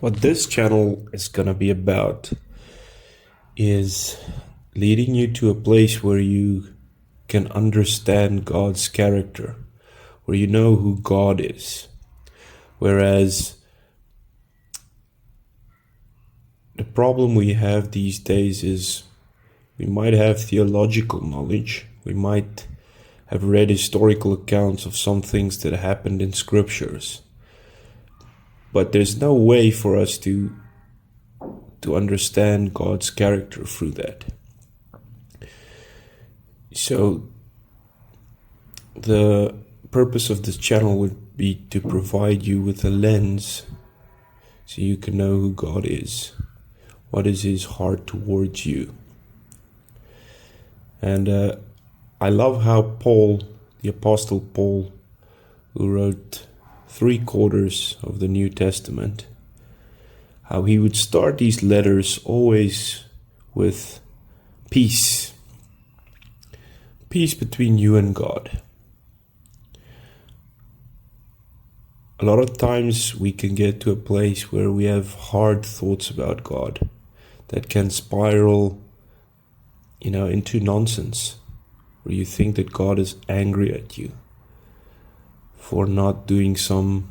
What this channel is going to be about is leading you to a place where you can understand God's character, where you know who God is. Whereas the problem we have these days is we might have theological knowledge, we might have read historical accounts of some things that happened in scriptures, but there's no way for us to understand God's character through that. So the purpose of this channel would be to provide you with a lens so you can know who God is. What is his heart towards you? And I love how Paul, the Apostle Paul, who wrote 3/4 of the New Testament, how he would start these letters always with peace. Peace between you and God. A lot of times we can get to a place where we have hard thoughts about God that can spiral, into nonsense, where you think that God is angry at you for not doing some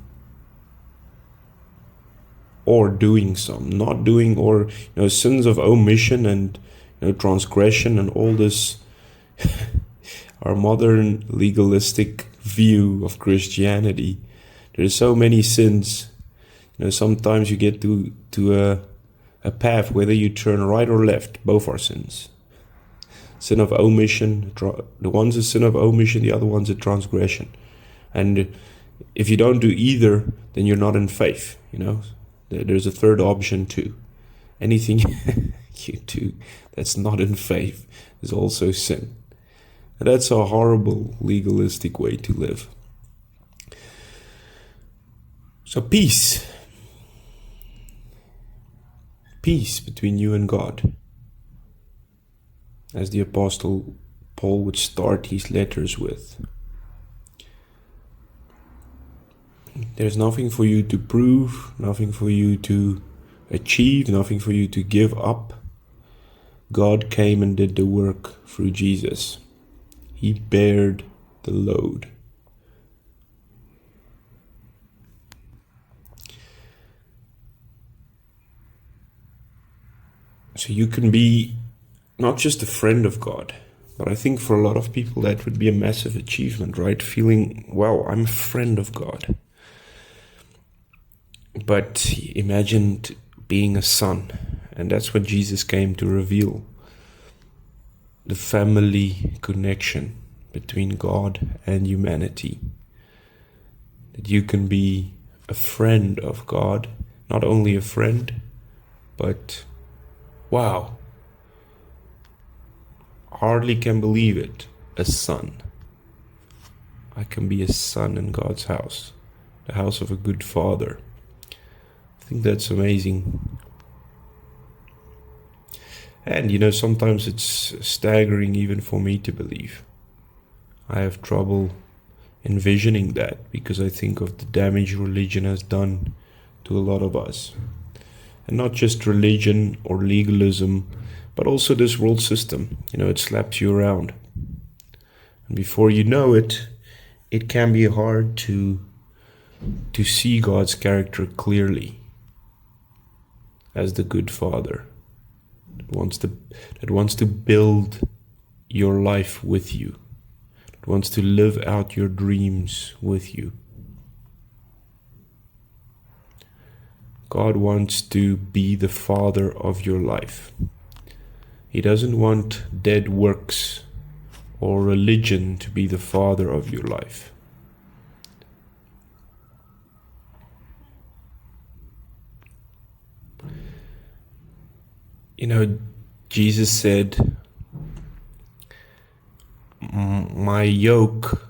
or doing some, not doing, or sins of omission and transgression and all this. Our modern legalistic view of Christianity. There's so many sins. Sometimes you get to a path, whether you turn right or left, both are sins. Sin of omission, the one's a sin of omission, the other one's a transgression. And if you don't do either, then you're not in faith. There's a third option too. Anything you do that's not in faith is also sin. And that's a horrible legalistic way to live. So peace. Peace between you and God. As the Apostle Paul would start his letters with. There's nothing for you to prove, nothing for you to achieve, nothing for you to give up. God came and did the work through Jesus. He bared the load. So you can be not just a friend of God, but I think for a lot of people that would be a massive achievement, right? Feeling, wow, I'm a friend of God. But imagine being a son, and that's what Jesus came to reveal. The family connection between God and humanity. That you can be a friend of God, not only a friend, but wow, hardly can believe it, a son. I can be a son in God's house, the house of a good father. I think that's amazing. And sometimes it's staggering even for me to believe. I have trouble envisioning that because I think of the damage religion has done to a lot of us. And not just religion or legalism, but also this world system. It slaps you around. And before you know it, it can be hard to see God's character clearly as the good father that wants to build your life with you, that wants to live out your dreams with you. God wants to be the father of your life. He doesn't want dead works or religion to be the father of your life. Jesus said, my yoke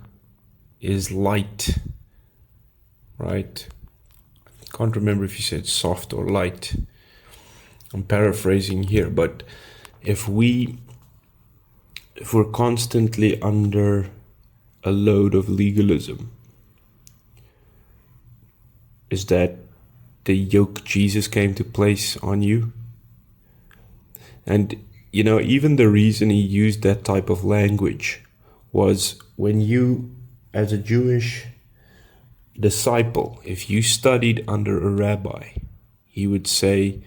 is light, right? I can't remember if he said soft or light. I'm paraphrasing here, but if we're constantly under a load of legalism, is that the yoke Jesus came to place on you. And, even the reason he used that type of language was when you, as a Jewish disciple, if you studied under a rabbi, you would say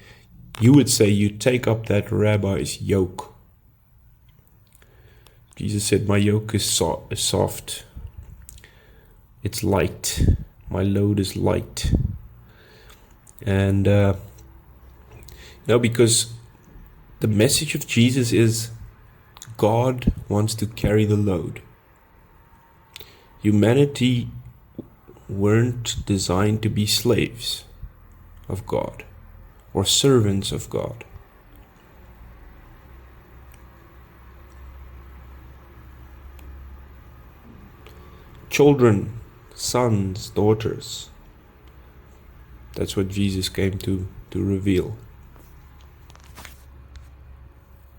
you take up that rabbi's yoke. Jesus said, my yoke is soft. It's light. My load is light. And, because the message of Jesus is God wants to carry the load. Humanity weren't designed to be slaves of God or servants of God. Children, sons, daughters. That's what Jesus came to reveal.